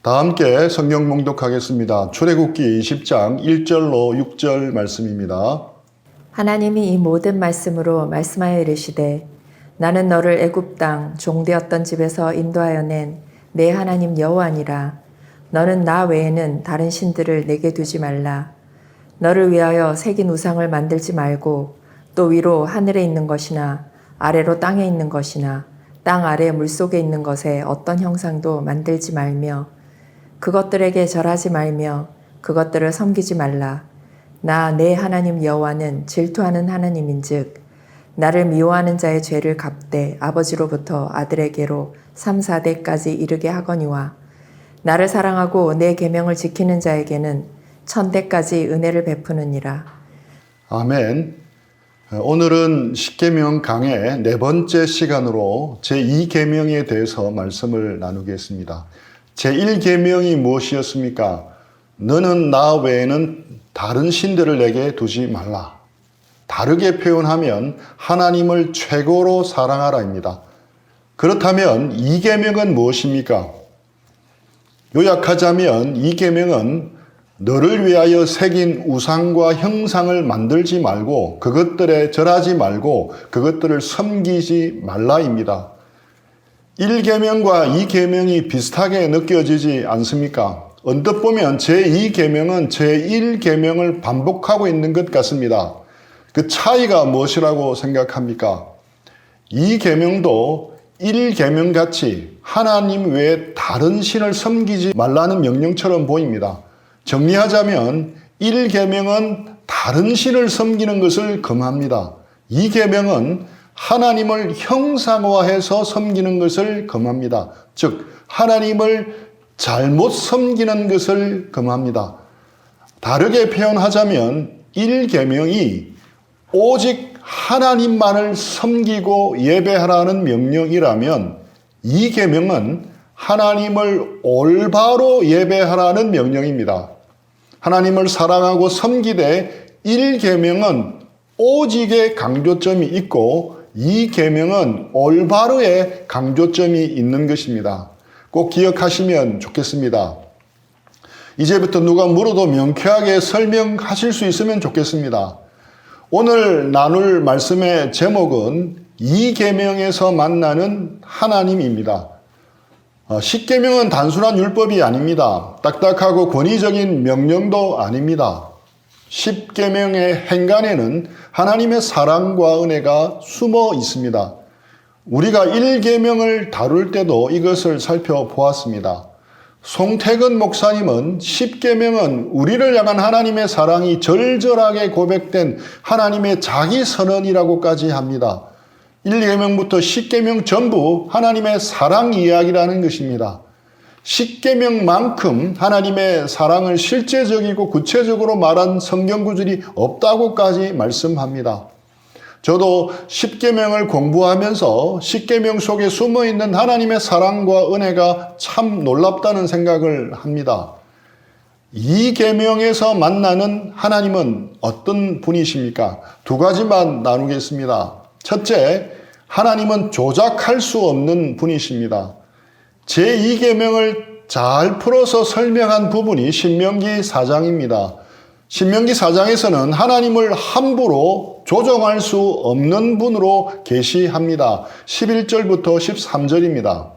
다 함께 성경 봉독하겠습니다. 출애굽기 20장 1절로 6절 말씀입니다. 하나님이 이 모든 말씀으로 말씀하여 이르시되 나는 너를 애굽 땅 종되었던 집에서 인도하여 낸 내 하나님 여호와니라. 너는 나 외에는 다른 신들을 내게 두지 말라. 너를 위하여 새긴 우상을 만들지 말고 또 위로 하늘에 있는 것이나 아래로 땅에 있는 것이나 땅 아래 물속에 있는 것에 어떤 형상도 만들지 말며 그것들에게 절하지 말며 그것들을 섬기지 말라. 나 내 하나님 여호와는 질투하는 하나님인즉 나를 미워하는 자의 죄를 갚되 아버지로부터 아들에게로 3, 4대까지 이르게 하거니와 나를 사랑하고 내 계명을 지키는 자에게는 1000대까지 은혜를 베푸느니라. 아멘. 오늘은 십계명 강의 네 번째 시간으로 제2계명에 대해서 말씀을 나누겠습니다. 제1계명이 무엇이었습니까? 너는 나 외에는 다른 신들을 내게 두지 말라. 다르게 표현하면 하나님을 최고로 사랑하라입니다. 그렇다면 2계명은 무엇입니까? 요약하자면 2계명은 너를 위하여 새긴 우상과 형상을 만들지 말고 그것들에 절하지 말고 그것들을 섬기지 말라입니다. 1계명과 2계명이 비슷하게 느껴지지 않습니까? 언뜻 보면 제2계명은 제1계명을 반복하고 있는 것 같습니다. 그 차이가 무엇이라고 생각합니까? 2계명도 1계명 같이 하나님 외에 다른 신을 섬기지 말라는 명령처럼 보입니다. 정리하자면 1계명은 다른 신을 섬기는 것을 금합니다. 2계명은 하나님을 형상화해서 섬기는 것을 금합니다. 즉 하나님을 잘못 섬기는 것을 금합니다. 다르게 표현하자면 1계명이 오직 하나님만을 섬기고 예배하라는 명령이라면 2계명은 하나님을 올바로 예배하라는 명령입니다. 하나님을 사랑하고 섬기되 1계명은 오직의 강조점이 있고 2계명은 올바로의 강조점이 있는 것입니다. 꼭 기억하시면 좋겠습니다. 이제부터 누가 물어도 명쾌하게 설명하실 수 있으면 좋겠습니다. 오늘 나눌 말씀의 제목은 2계명에서 만나는 하나님입니다. 10계명은 단순한 율법이 아닙니다. 딱딱하고 권위적인 명령도 아닙니다. 10계명의 행간에는 하나님의 사랑과 은혜가 숨어 있습니다. 우리가 1계명을 다룰 때도 이것을 살펴보았습니다. 송태근 목사님은 10계명은 우리를 향한 하나님의 사랑이 절절하게 고백된 하나님의 자기 선언이라고까지 합니다. 1계명부터 10계명 전부 하나님의 사랑 이야기라는 것입니다. 10계명만큼 하나님의 사랑을 실제적이고 구체적으로 말한 성경 구절이 없다고까지 말씀합니다. 저도 10계명을 공부하면서 10계명 속에 숨어있는 하나님의 사랑과 은혜가 참 놀랍다는 생각을 합니다. 2계명에서 만나는 하나님은 어떤 분이십니까? 두 가지만 나누겠습니다. 첫째, 하나님은 조작할 수 없는 분이십니다. 제2계명을 잘 풀어서 설명한 부분이 신명기 4장입니다. 신명기 4장에서는 하나님을 함부로 조정할 수 없는 분으로 계시합니다. 11절부터 13절입니다.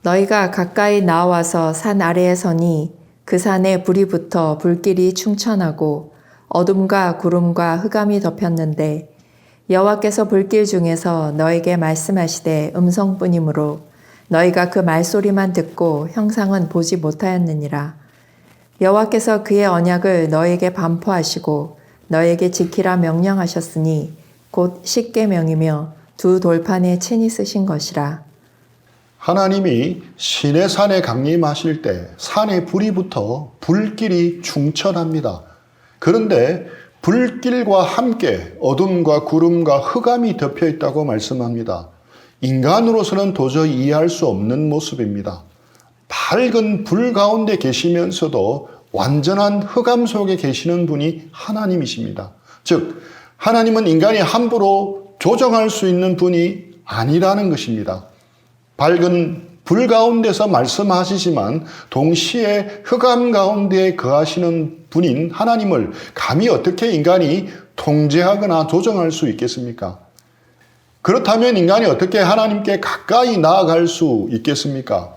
너희가 가까이 나와서 산 아래에 서니 그 산에 불이 붙어 불길이 충천하고 어둠과 구름과 흑암이 덮였는데 여호와께서 불길 중에서 너에게 말씀하시되 음성뿐이므로 너희가 그 말소리만 듣고 형상은 보지 못하였느니라. 여호와께서 그의 언약을 너에게 반포하시고 너에게 지키라 명령하셨으니 곧 10계명이며 두 돌판에 친히 쓰신 것이라. 하나님이 시내산에 강림하실 때 산에 불이 붙어 불길이 충천합니다. 그런데 불길과 함께 어둠과 구름과 흑암이 덮여 있다고 말씀합니다. 인간으로서는 도저히 이해할 수 없는 모습입니다. 밝은 불 가운데 계시면서도 완전한 흑암 속에 계시는 분이 하나님이십니다. 즉, 하나님은 인간이 함부로 조정할 수 있는 분이 아니라는 것입니다. 밝은 불 가운데서 말씀하시지만 동시에 흑암 가운데 거하시는 분인 하나님을 감히 어떻게 인간이 통제하거나 조정할 수 있겠습니까? 그렇다면 인간이 어떻게 하나님께 가까이 나아갈 수 있겠습니까?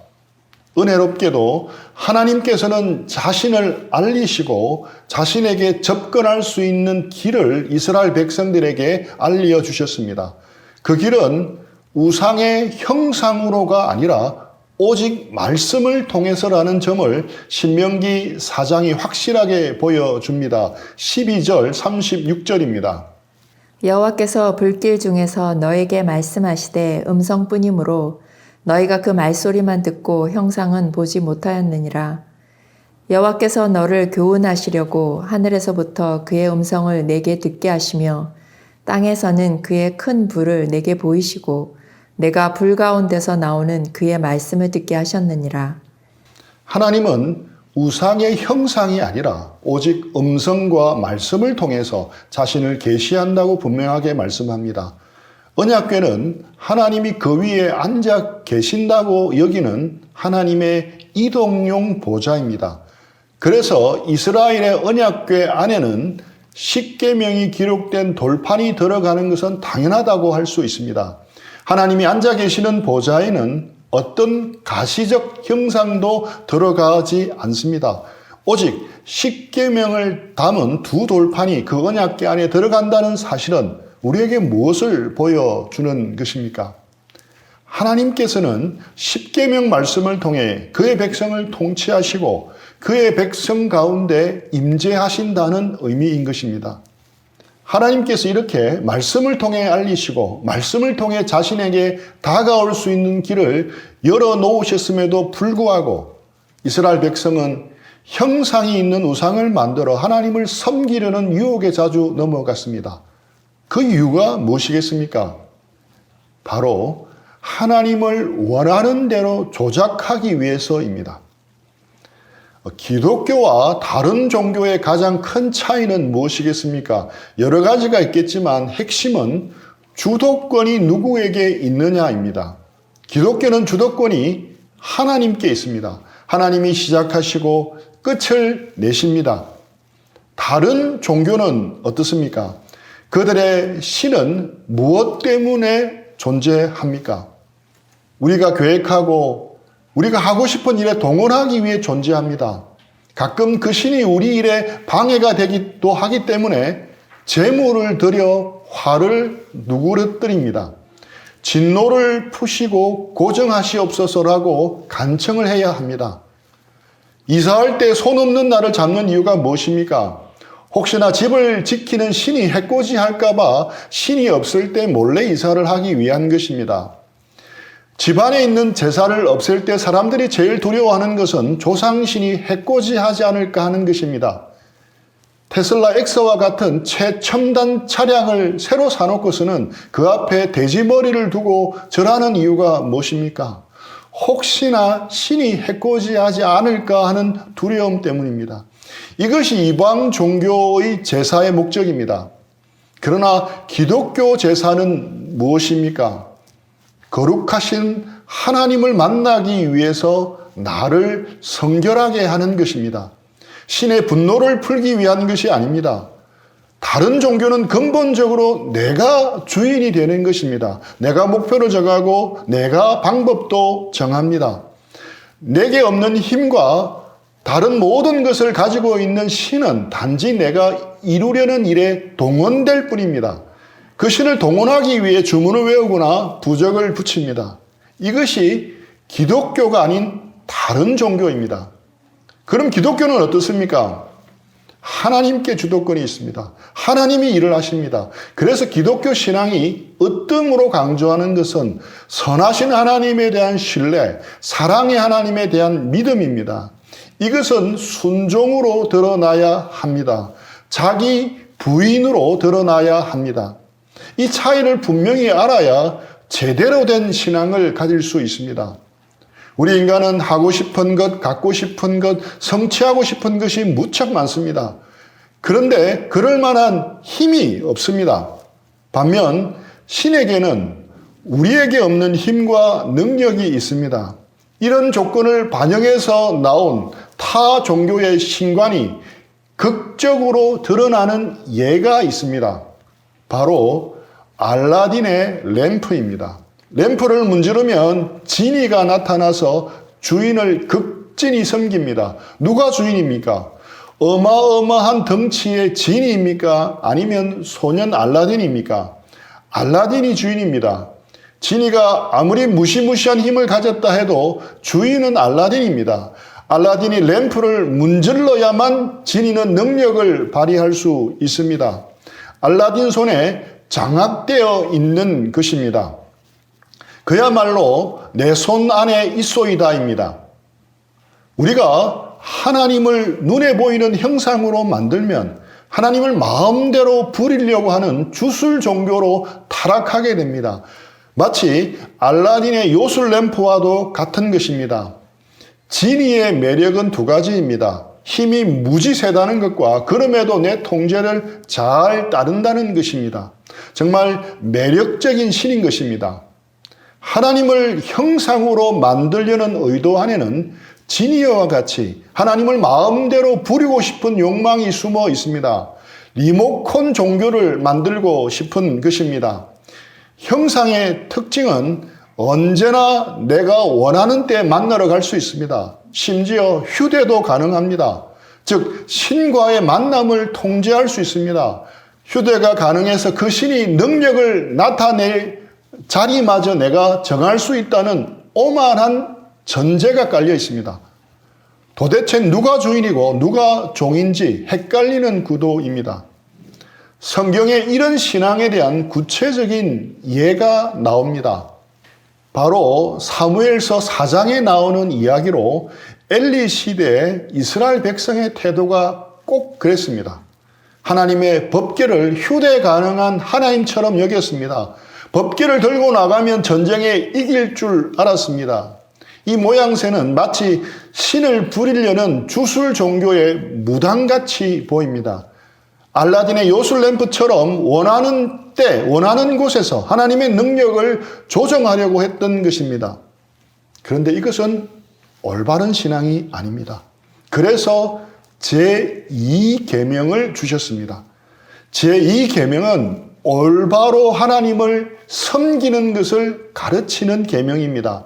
은혜롭게도 하나님께서는 자신을 알리시고 자신에게 접근할 수 있는 길을 이스라엘 백성들에게 알려주셨습니다. 그 길은 우상의 형상으로가 아니라 오직 말씀을 통해서라는 점을 신명기 4장이 확실하게 보여줍니다. 12절 36절입니다. 여호와께서 불길 중에서 너에게 말씀하시되 음성뿐이므로 너희가 그 말소리만 듣고 형상은 보지 못하였느니라. 여호와께서 너를 교훈하시려고 하늘에서부터 그의 음성을 내게 듣게 하시며 땅에서는 그의 큰 불을 내게 보이시고 내가 불 가운데서 나오는 그의 말씀을 듣게 하셨느니라. 하나님은 우상의 형상이 아니라 오직 음성과 말씀을 통해서 자신을 계시한다고 분명하게 말씀합니다. 언약궤는 하나님이 그 위에 앉아 계신다고 여기는 하나님의 이동용 보좌입니다. 그래서 이스라엘의 언약궤 안에는 십계명이 기록된 돌판이 들어가는 것은 당연하다고 할 수 있습니다. 하나님이 앉아 계시는 보좌에는 어떤 가시적 형상도 들어가지 않습니다. 오직 십계명을 담은 두 돌판이 그 언약궤 안에 들어간다는 사실은 우리에게 무엇을 보여주는 것입니까? 하나님께서는 십계명 말씀을 통해 그의 백성을 통치하시고 그의 백성 가운데 임재하신다는 의미인 것입니다. 하나님께서 이렇게 말씀을 통해 알리시고 말씀을 통해 자신에게 다가올 수 있는 길을 열어놓으셨음에도 불구하고 이스라엘 백성은 형상이 있는 우상을 만들어 하나님을 섬기려는 유혹에 자주 넘어갔습니다. 그 이유가 무엇이겠습니까? 바로 하나님을 원하는 대로 조작하기 위해서입니다. 기독교와 다른 종교의 가장 큰 차이는 무엇이겠습니까? 여러 가지가 있겠지만 핵심은 주도권이 누구에게 있느냐입니다. 기독교는 주도권이 하나님께 있습니다. 하나님이 시작하시고 끝을 내십니다. 다른 종교는 어떻습니까? 그들의 신은 무엇 때문에 존재합니까? 우리가 계획하고 우리가 하고 싶은 일에 동원하기 위해 존재합니다. 가끔 그 신이 우리 일에 방해가 되기도 하기 때문에 재물을 들여 화를 누그러뜨립니다. 진노를 푸시고 고정하시옵소서라고 간청을 해야 합니다. 이사할 때 손 없는 나를 잡는 이유가 무엇입니까? 혹시나 집을 지키는 신이 해코지 할까봐 신이 없을 때 몰래 이사를 하기 위한 것입니다. 집안에 있는 제사를 없앨 때 사람들이 제일 두려워하는 것은 조상신이 해코지하지 않을까 하는 것입니다. 테슬라 X와 같은 최첨단 차량을 새로 사놓고서는 그 앞에 돼지머리를 두고 절하는 이유가 무엇입니까? 혹시나 신이 해코지하지 않을까 하는 두려움 때문입니다. 이것이 이방 종교의 제사의 목적입니다. 그러나 기독교 제사는 무엇입니까? 거룩하신 하나님을 만나기 위해서 나를 성결하게 하는 것입니다. 신의 분노를 풀기 위한 것이 아닙니다. 다른 종교는 근본적으로 내가 주인이 되는 것입니다. 내가 목표를 정하고 내가 방법도 정합니다. 내게 없는 힘과 다른 모든 것을 가지고 있는 신은 단지 내가 이루려는 일에 동원될 뿐입니다. 그 신을 동원하기 위해 주문을 외우거나 부적을 붙입니다. 이것이 기독교가 아닌 다른 종교입니다. 그럼 기독교는 어떻습니까? 하나님께 주도권이 있습니다. 하나님이 일을 하십니다. 그래서 기독교 신앙이 으뜸으로 강조하는 것은 선하신 하나님에 대한 신뢰, 사랑의 하나님에 대한 믿음입니다. 이것은 순종으로 드러나야 합니다. 자기 부인으로 드러나야 합니다. 이 차이를 분명히 알아야 제대로 된 신앙을 가질 수 있습니다. 우리 인간은 하고 싶은 것, 갖고 싶은 것, 성취하고 싶은 것이 무척 많습니다. 그런데 그럴 만한 힘이 없습니다. 반면 신에게는 우리에게 없는 힘과 능력이 있습니다. 이런 조건을 반영해서 나온 타 종교의 신관이 극적으로 드러나는 예가 있습니다. 바로 알라딘의 램프입니다. 램프를 문지르면 지니가 나타나서 주인을 극진히 섬깁니다. 누가 주인입니까? 어마어마한 덩치의 지니입니까? 아니면 소년 알라딘입니까? 알라딘이 주인입니다. 지니가 아무리 무시무시한 힘을 가졌다 해도 주인은 알라딘입니다. 알라딘이 램프를 문질러야만 지니는 능력을 발휘할 수 있습니다. 알라딘 손에 장악되어 있는 것입니다. 그야말로 내 손 안에 있소이다입니다. 우리가 하나님을 눈에 보이는 형상으로 만들면 하나님을 마음대로 부리려고 하는 주술 종교로 타락하게 됩니다. 마치 알라딘의 요술 램프와도 같은 것입니다. 지니의 매력은 두 가지입니다. 힘이 무지 세다는 것과 그럼에도 내 통제를 잘 따른다는 것입니다. 정말 매력적인 신인 것입니다. 하나님을 형상으로 만들려는 의도 안에는 지니와 같이 하나님을 마음대로 부리고 싶은 욕망이 숨어 있습니다. 리모컨 종교를 만들고 싶은 것입니다. 형상의 특징은 언제나 내가 원하는 때 만나러 갈 수 있습니다. 심지어 휴대도 가능합니다. 즉 신과의 만남을 통제할 수 있습니다. 휴대가 가능해서 그 신이 능력을 나타낼 자리마저 내가 정할 수 있다는 오만한 전제가 깔려 있습니다. 도대체 누가 주인이고 누가 종인지 헷갈리는 구도입니다. 성경에 이런 신앙에 대한 구체적인 예가 나옵니다. 바로 사무엘서 4장에 나오는 이야기로 엘리 시대의 이스라엘 백성의 태도가 꼭 그랬습니다. 하나님의 법궤를 휴대 가능한 하나님처럼 여겼습니다. 법궤를 들고 나가면 전쟁에 이길 줄 알았습니다. 이 모양새는 마치 신을 부리려는 주술 종교의 무당같이 보입니다. 알라딘의 요술 램프처럼 원하는 때, 원하는 곳에서 하나님의 능력을 조정하려고 했던 것입니다. 그런데 이것은 올바른 신앙이 아닙니다. 그래서 제2계명을 주셨습니다. 제2계명은 올바로 하나님을 섬기는 것을 가르치는 계명입니다.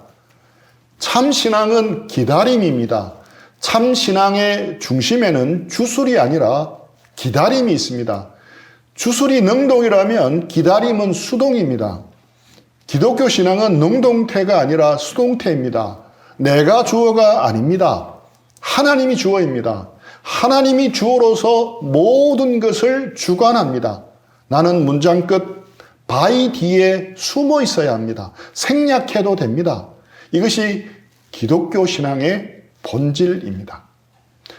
참신앙은 기다림입니다. 참신앙의 중심에는 주술이 아니라 기다림이 있습니다. 주술이 능동이라면 기다림은 수동입니다. 기독교 신앙은 능동태가 아니라 수동태입니다. 내가 주어가 아닙니다. 하나님이 주어입니다. 하나님이 주어로서 모든 것을 주관합니다. 나는 문장 끝 바위 뒤에 숨어 있어야 합니다. 생략해도 됩니다. 이것이 기독교 신앙의 본질입니다.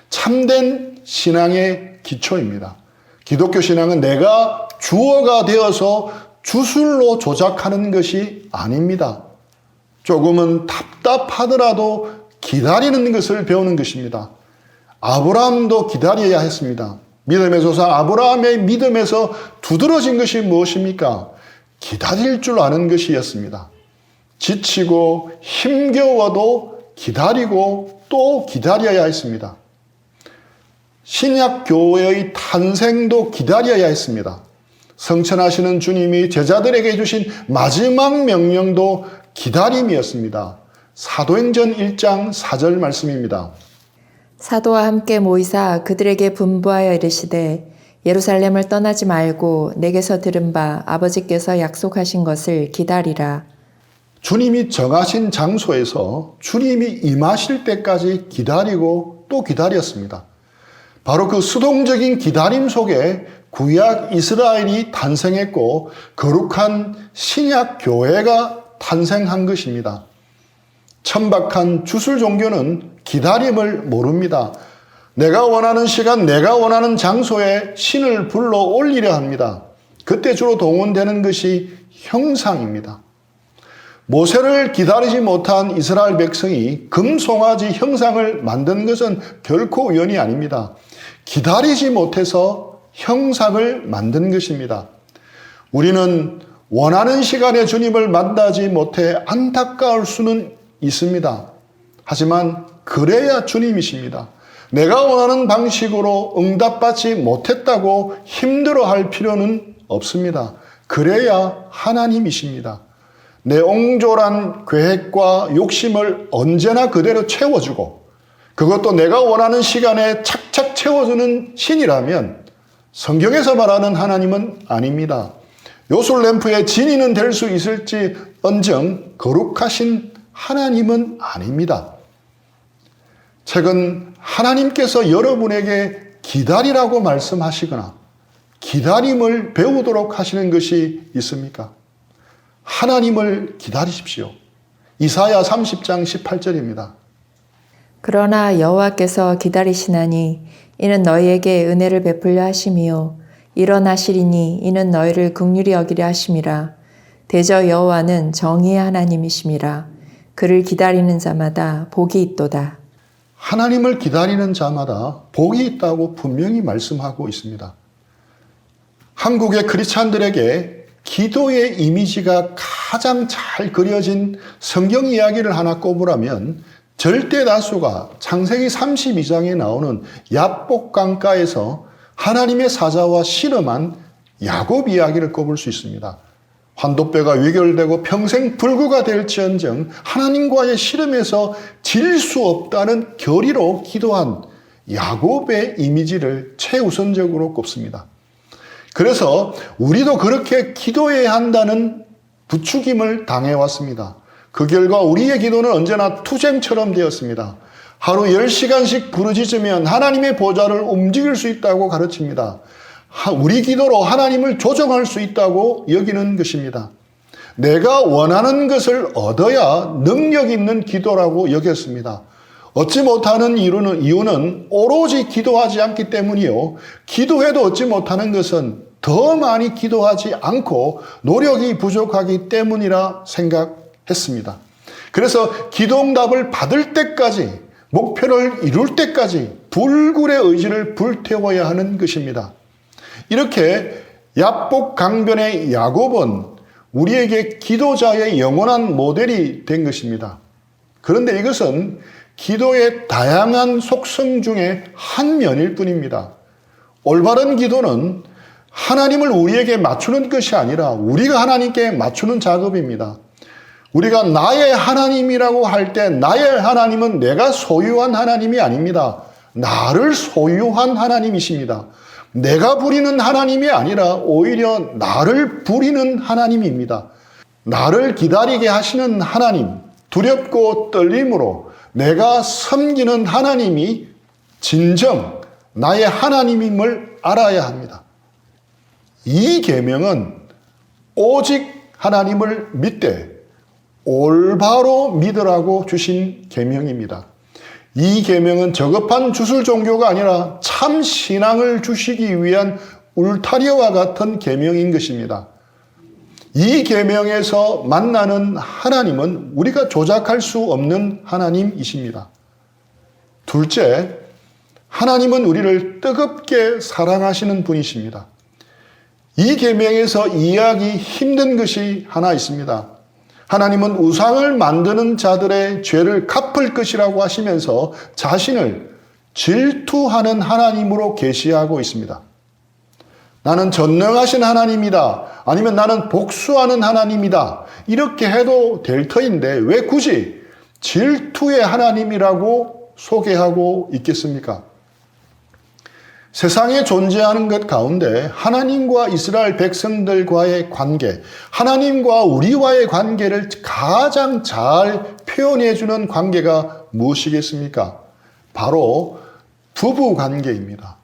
참된 신앙의 기초입니다. 기독교 신앙은 내가 주어가 되어서 주술로 조작하는 것이 아닙니다. 조금은 답답하더라도 기다리는 것을 배우는 것입니다. 아브라함도 기다려야 했습니다. 믿음의 조상 아브라함의 믿음에서 두드러진 것이 무엇입니까? 기다릴 줄 아는 것이었습니다. 지치고 힘겨워도 기다리고 또 기다려야 했습니다. 신약교회의 탄생도 기다려야 했습니다. 성천하시는 주님이 제자들에게 주신 마지막 명령도 기다림이었습니다. 사도행전 1장 4절 말씀입니다. 사도와 함께 모이사 그들에게 분부하여 이르시되 예루살렘을 떠나지 말고 내게서 들은 바 아버지께서 약속하신 것을 기다리라. 주님이 정하신 장소에서 주님이 임하실 때까지 기다리고 또 기다렸습니다. 바로 그 수동적인 기다림 속에 구약 이스라엘이 탄생했고 거룩한 신약 교회가 탄생한 것입니다. 천박한 주술 종교는 기다림을 모릅니다. 내가 원하는 시간, 내가 원하는 장소에 신을 불러 올리려 합니다. 그때 주로 동원되는 것이 형상입니다. 모세를 기다리지 못한 이스라엘 백성이 금송아지 형상을 만든 것은 결코 우연이 아닙니다. 기다리지 못해서 형상을 만든 것입니다. 우리는 원하는 시간에 주님을 만나지 못해 안타까울 수는 있습니다. 하지만 그래야 주님이십니다. 내가 원하는 방식으로 응답받지 못했다고 힘들어할 필요는 없습니다. 그래야 하나님이십니다. 내 옹졸한 계획과 욕심을 언제나 그대로 채워주고 그것도 내가 원하는 시간에 착착 채워주는 신이라면 성경에서 말하는 하나님은 아닙니다. 요술램프의 진이는 될 수 있을지 언정 거룩하신 하나님은 아닙니다. 최근 하나님께서 여러분에게 기다리라고 말씀하시거나 기다림을 배우도록 하시는 것이 있습니까? 하나님을 기다리십시오. 이사야 30장 18절입니다. 그러나 여호와께서 기다리시나니 이는 너희에게 은혜를 베풀려 하심이요 일어나시리니 이는 너희를 긍휼히 여기려 하심이라. 대저 여호와는 정의의 하나님이심이라. 그를 기다리는 자마다 복이 있도다. 하나님을 기다리는 자마다 복이 있다고 분명히 말씀하고 있습니다. 한국의 크리스찬들에게 기도의 이미지가 가장 잘 그려진 성경 이야기를 하나 꼽으라면 절대 다수가 창세기 32장에 나오는 야복 강가에서 하나님의 사자와 씨름한 야곱 이야기를 꼽을 수 있습니다. 환도뼈가 위결되고 평생 불구가 될지언정 하나님과의 씨름에서 질 수 없다는 결의로 기도한 야곱의 이미지를 최우선적으로 꼽습니다. 그래서 우리도 그렇게 기도해야 한다는 부추김을 당해왔습니다. 그 결과 우리의 기도는 언제나 투쟁처럼 되었습니다. 하루 10시간씩 부르짖으면 하나님의 보좌를 움직일 수 있다고 가르칩니다. 우리 기도로 하나님을 조정할 수 있다고 여기는 것입니다. 내가 원하는 것을 얻어야 능력 있는 기도라고 여겼습니다. 얻지 못하는 이유는 오로지 기도하지 않기 때문이요. 기도해도 얻지 못하는 것은 더 많이 기도하지 않고 노력이 부족하기 때문이라 생각했습니다. 그래서 기도응답을 받을 때까지 목표를 이룰 때까지 불굴의 의지를 불태워야 하는 것입니다. 이렇게 야복 강변의 야곱은 우리에게 기도자의 영원한 모델이 된 것입니다. 그런데 이것은 기도의 다양한 속성 중에 한 면일 뿐입니다. 올바른 기도는 하나님을 우리에게 맞추는 것이 아니라 우리가 하나님께 맞추는 작업입니다. 우리가 나의 하나님이라고 할 때 나의 하나님은 내가 소유한 하나님이 아닙니다. 나를 소유한 하나님이십니다. 내가 부리는 하나님이 아니라 오히려 나를 부리는 하나님입니다. 나를 기다리게 하시는 하나님, 두렵고 떨림으로 내가 섬기는 하나님이 진정 나의 하나님임을 알아야 합니다. 이 계명은 오직 하나님을 믿되 올바로 믿으라고 주신 계명입니다. 이 계명은 저급한 주술 종교가 아니라 참 신앙을 주시기 위한 울타리와 같은 계명인 것입니다. 이 계명에서 만나는 하나님은 우리가 조작할 수 없는 하나님이십니다. 둘째, 하나님은 우리를 뜨겁게 사랑하시는 분이십니다. 이 계명에서 이해하기 힘든 것이 하나 있습니다. 하나님은 우상을 만드는 자들의 죄를 갚을 것이라고 하시면서 자신을 질투하는 하나님으로 계시하고 있습니다. 나는 전능하신 하나님이다. 아니면 나는 복수하는 하나님이다. 이렇게 해도 될 터인데 왜 굳이 질투의 하나님이라고 소개하고 있겠습니까? 세상에 존재하는 것 가운데 하나님과 이스라엘 백성들과의 관계, 하나님과 우리와의 관계를 가장 잘 표현해주는 관계가 무엇이겠습니까? 바로 부부 관계입니다.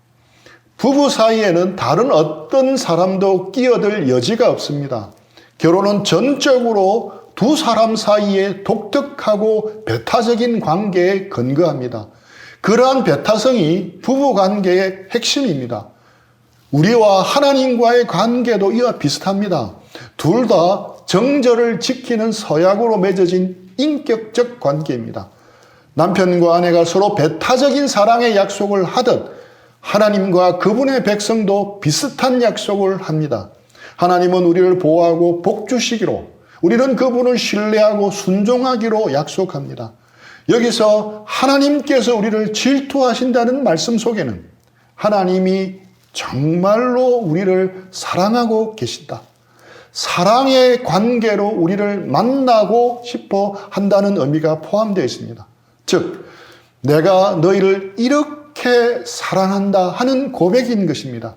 부부 사이에는 다른 어떤 사람도 끼어들 여지가 없습니다. 결혼은 전적으로 두 사람 사이에 독특하고 배타적인 관계에 근거합니다. 그러한 배타성이 부부관계의 핵심입니다. 우리와 하나님과의 관계도 이와 비슷합니다. 둘 다 정절을 지키는 서약으로 맺어진 인격적 관계입니다. 남편과 아내가 서로 배타적인 사랑의 약속을 하듯 하나님과 그분의 백성도 비슷한 약속을 합니다. 하나님은 우리를 보호하고 복 주시기로, 우리는 그분을 신뢰하고 순종하기로 약속합니다. 여기서 하나님께서 우리를 질투하신다는 말씀 속에는 하나님이 정말로 우리를 사랑하고 계신다. 사랑의 관계로 우리를 만나고 싶어 한다는 의미가 포함되어 있습니다. 즉, 내가 너희를 이렇게 사랑한다 하는 고백인 것입니다.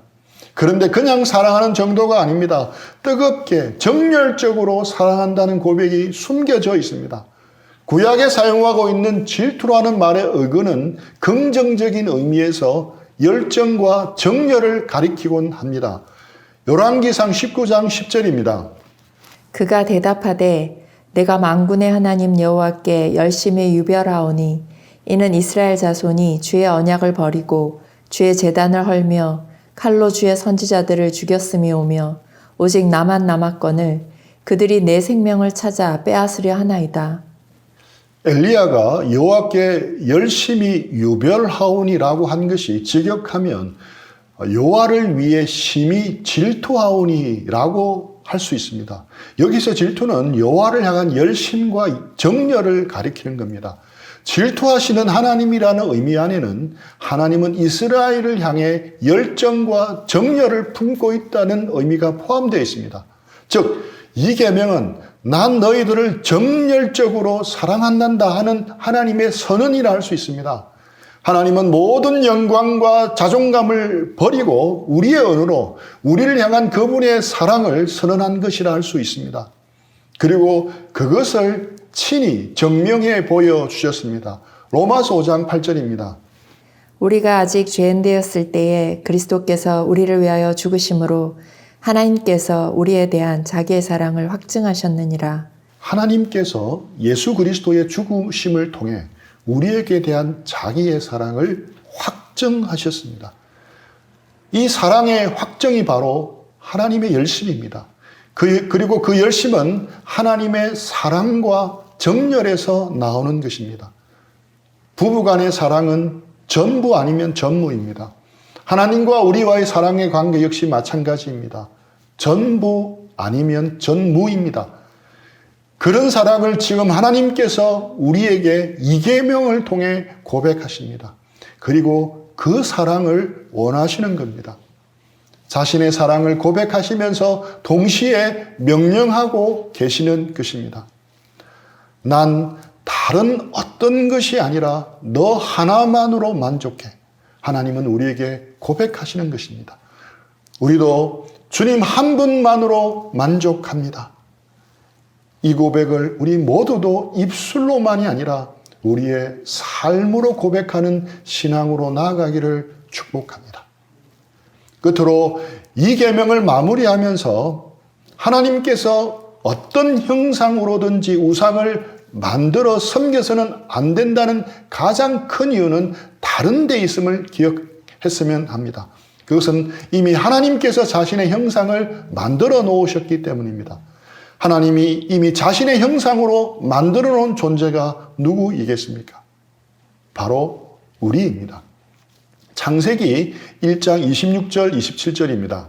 그런데 그냥 사랑하는 정도가 아닙니다. 뜨겁게 정열적으로 사랑한다는 고백이 숨겨져 있습니다. 구약에 사용하고 있는 질투라는 말의 어근은 긍정적인 의미에서 열정과 정열을 가리키곤 합니다. 열왕기상 19장 10절입니다. 그가 대답하되 내가 만군의 하나님 여호와께 열심히 유별하오니 이는 이스라엘 자손이 주의 언약을 버리고 주의 제단을 헐며 칼로 주의 선지자들을 죽였음이오며 오직 나만 남았거늘 그들이 내 생명을 찾아 빼앗으려 하나이다. 엘리야가 여호와께 열심히 유별하오니라고 한 것이 직역하면 여호와를 위해 심히 질투하오니라고 할 수 있습니다. 여기서 질투는 여호와를 향한 열심과 정열을 가리키는 겁니다. 질투하시는 하나님이라는 의미 안에는 하나님은 이스라엘을 향해 열정과 정열을 품고 있다는 의미가 포함되어 있습니다. 즉, 이 계명은 난 너희들을 정열적으로 사랑한다 하는 하나님의 선언이라 할 수 있습니다. 하나님은 모든 영광과 자존감을 버리고 우리의 언어로 우리를 향한 그분의 사랑을 선언한 것이라 할 수 있습니다. 그리고 그것을 친히 증명해 보여주셨습니다. 로마서 5장 8절입니다. 우리가 아직 죄인 되었을 때에 그리스도께서 우리를 위하여 죽으심으로 하나님께서 우리에 대한 자기의 사랑을 확증하셨느니라. 하나님께서 예수 그리스도의 죽으심을 통해 우리에게 대한 자기의 사랑을 확증하셨습니다. 이 사랑의 확정이 바로 하나님의 열심입니다. 그리고 그 열심은 하나님의 사랑과 정열에서 나오는 것입니다. 부부간의 사랑은 전부 아니면 전무입니다. 하나님과 우리와의 사랑의 관계 역시 마찬가지입니다. 전부 아니면 전무입니다. 그런 사랑을 지금 하나님께서 우리에게 이 계명을 통해 고백하십니다. 그리고 그 사랑을 원하시는 겁니다. 자신의 사랑을 고백하시면서 동시에 명령하고 계시는 것입니다. 난 다른 어떤 것이 아니라 너 하나만으로 만족해. 하나님은 우리에게 고백하시는 것입니다. 우리도 주님 한 분만으로 만족합니다. 이 고백을 우리 모두도 입술로만이 아니라 우리의 삶으로 고백하는 신앙으로 나아가기를 축복합니다. 끝으로 이 계명을 마무리하면서 하나님께서 어떤 형상으로든지 우상을 만들어 섬겨서는 안 된다는 가장 큰 이유는 다른 데 있음을 기억했으면 합니다. 그것은 이미 하나님께서 자신의 형상을 만들어 놓으셨기 때문입니다. 하나님이 이미 자신의 형상으로 만들어 놓은 존재가 누구이겠습니까? 바로 우리입니다. 창세기 1장 26절 27절입니다.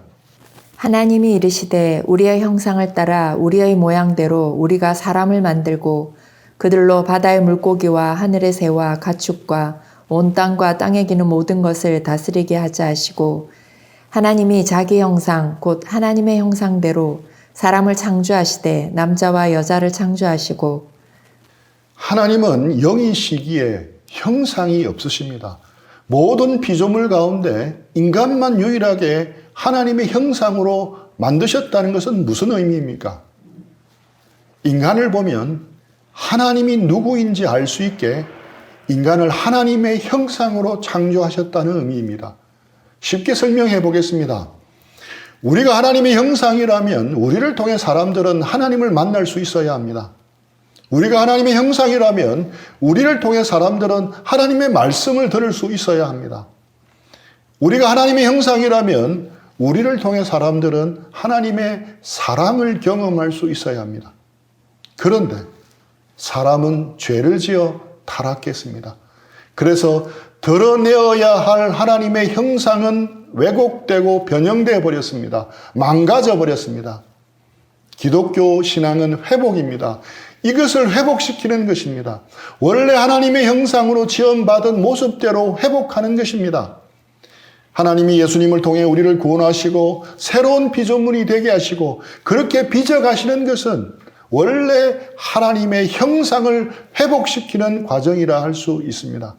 하나님이 이르시되 우리의 형상을 따라 우리의 모양대로 우리가 사람을 만들고 그들로 바다의 물고기와 하늘의 새와 가축과 온 땅과 땅에 기는 모든 것을 다스리게 하자 하시고 하나님이 자기 형상 곧 하나님의 형상대로 사람을 창조하시되 남자와 여자를 창조하시고 하나님은 영이시기에 형상이 없으십니다. 모든 피조물 가운데 인간만 유일하게 하나님의 형상으로 만드셨다는 것은 무슨 의미입니까? 인간을 보면 하나님이 누구인지 알 수 있게 인간을 하나님의 형상으로 창조하셨다는 의미입니다. 쉽게 설명해 보겠습니다. 우리가 하나님의 형상이라면 우리를 통해 사람들은 하나님을 만날 수 있어야 합니다. 우리가 하나님의 형상이라면 우리를 통해 사람들은 하나님의 말씀을 들을 수 있어야 합니다. 우리가 하나님의 형상이라면 우리를 통해 사람들은 하나님의 사랑을 경험할 수 있어야 합니다. 그런데 사람은 죄를 지어 타락했습니다. 그래서 드러내어야 할 하나님의 형상은 왜곡되고 변형되어 버렸습니다. 망가져 버렸습니다. 기독교 신앙은 회복입니다. 이것을 회복시키는 것입니다. 원래 하나님의 형상으로 지음받은 모습대로 회복하는 것입니다. 하나님이 예수님을 통해 우리를 구원하시고 새로운 피조물이 되게 하시고 그렇게 빚어가시는 것은 원래 하나님의 형상을 회복시키는 과정이라 할 수 있습니다.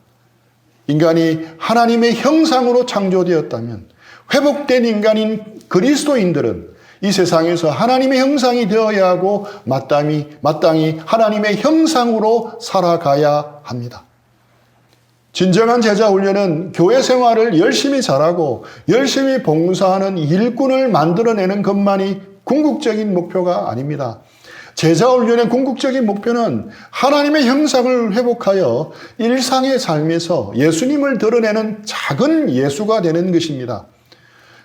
인간이 하나님의 형상으로 창조되었다면 회복된 인간인 그리스도인들은 이 세상에서 하나님의 형상이 되어야 하고 마땅히 하나님의 형상으로 살아가야 합니다. 진정한 제자 훈련은 교회 생활을 열심히 잘하고 열심히 봉사하는 일꾼을 만들어내는 것만이 궁극적인 목표가 아닙니다. 제자 훈련의 궁극적인 목표는 하나님의 형상을 회복하여 일상의 삶에서 예수님을 드러내는 작은 예수가 되는 것입니다.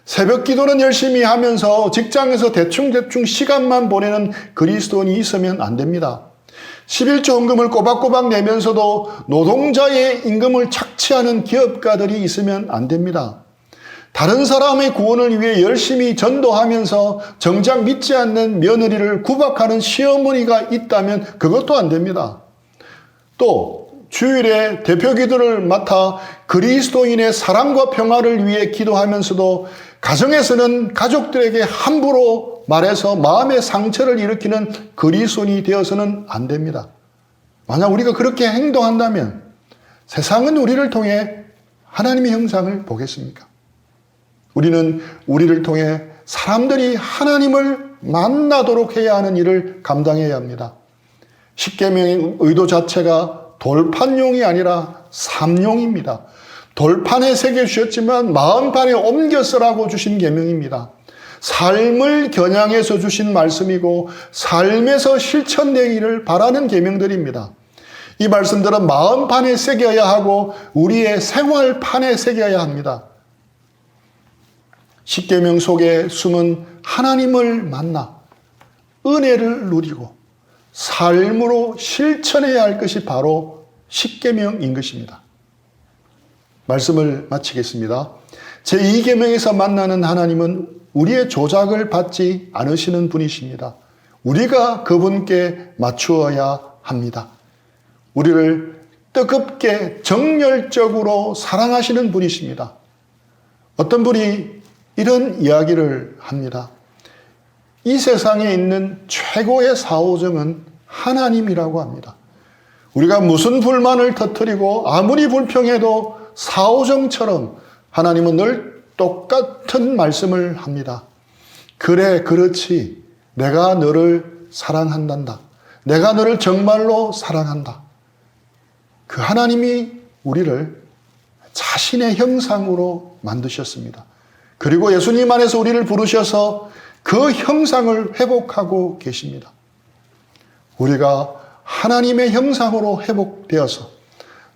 새벽 기도는 열심히 하면서 직장에서 대충 시간만 보내는 그리스도인이 있으면 안 됩니다. 11조 헌금을 꼬박꼬박 내면서도 노동자의 임금을 착취하는 기업가들이 있으면 안 됩니다. 다른 사람의 구원을 위해 열심히 전도하면서 정작 믿지 않는 며느리를 구박하는 시어머니가 있다면 그것도 안 됩니다. 또 주일에 대표 기도를 맡아 그리스도인의 사랑과 평화를 위해 기도하면서도 가정에서는 가족들에게 함부로 말해서 마음의 상처를 일으키는 그리스도인이 되어서는 안 됩니다. 만약 우리가 그렇게 행동한다면 세상은 우리를 통해 하나님의 형상을 보겠습니까? 우리는 우리를 통해 사람들이 하나님을 만나도록 해야 하는 일을 감당해야 합니다. 십계명의 의도 자체가 돌판용이 아니라 삼용입니다. 돌판에 새겨주셨지만 마음판에 옮겨 쓰라고 주신 계명입니다. 삶을 겨냥해서 주신 말씀이고 삶에서 실천되기를 바라는 계명들입니다. 이 말씀들은 마음판에 새겨야 하고 우리의 생활판에 새겨야 합니다. 십계명 속에 숨은 하나님을 만나 은혜를 누리고 삶으로 실천해야 할 것이 바로 십계명인 것입니다. 말씀을 마치겠습니다. 제2계명에서 만나는 하나님은 우리의 조작을 받지 않으시는 분이십니다. 우리가 그분께 맞추어야 합니다. 우리를 뜨겁게 정열적으로 사랑하시는 분이십니다. 어떤 분이 이런 이야기를 합니다. 이 세상에 있는 최고의 사오정은 하나님이라고 합니다. 우리가 무슨 불만을 터뜨리고 아무리 불평해도 사오정처럼 하나님은 늘 똑같은 말씀을 합니다. 그래, 그렇지. 내가 너를 사랑한단다. 내가 너를 정말로 사랑한다. 그 하나님이 우리를 자신의 형상으로 만드셨습니다. 그리고 예수님 안에서 우리를 부르셔서 그 형상을 회복하고 계십니다. 우리가 하나님의 형상으로 회복되어서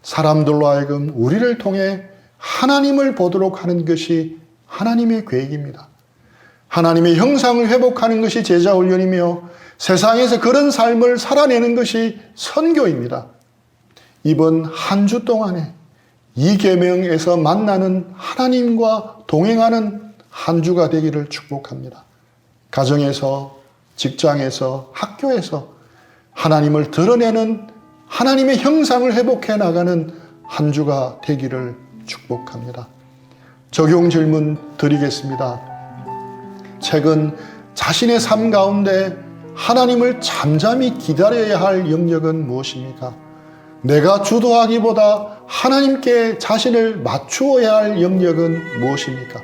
사람들로 하여금 우리를 통해 하나님을 보도록 하는 것이 하나님의 계획입니다. 하나님의 형상을 회복하는 것이 제자훈련이며 세상에서 그런 삶을 살아내는 것이 선교입니다. 이번 한 주 동안에 이 계명에서 만나는 하나님과 동행하는 한 주가 되기를 축복합니다. 가정에서, 직장에서, 학교에서 하나님을 드러내는 하나님의 형상을 회복해 나가는 한 주가 되기를 축복합니다. 적용 질문 드리겠습니다. 최근 자신의 삶 가운데 하나님을 잠잠히 기다려야 할 영역은 무엇입니까? 내가 주도하기보다 하나님께 자신을 맞추어야 할 영역은 무엇입니까?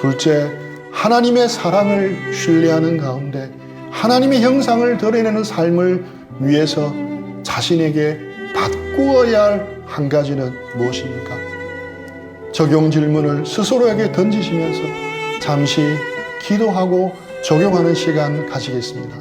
둘째, 하나님의 사랑을 신뢰하는 가운데 하나님의 형상을 드러내는 삶을 위해서 자신에게 바꾸어야 할 한 가지는 무엇입니까? 적용 질문을 스스로에게 던지시면서 잠시 기도하고 적용하는 시간 가지겠습니다.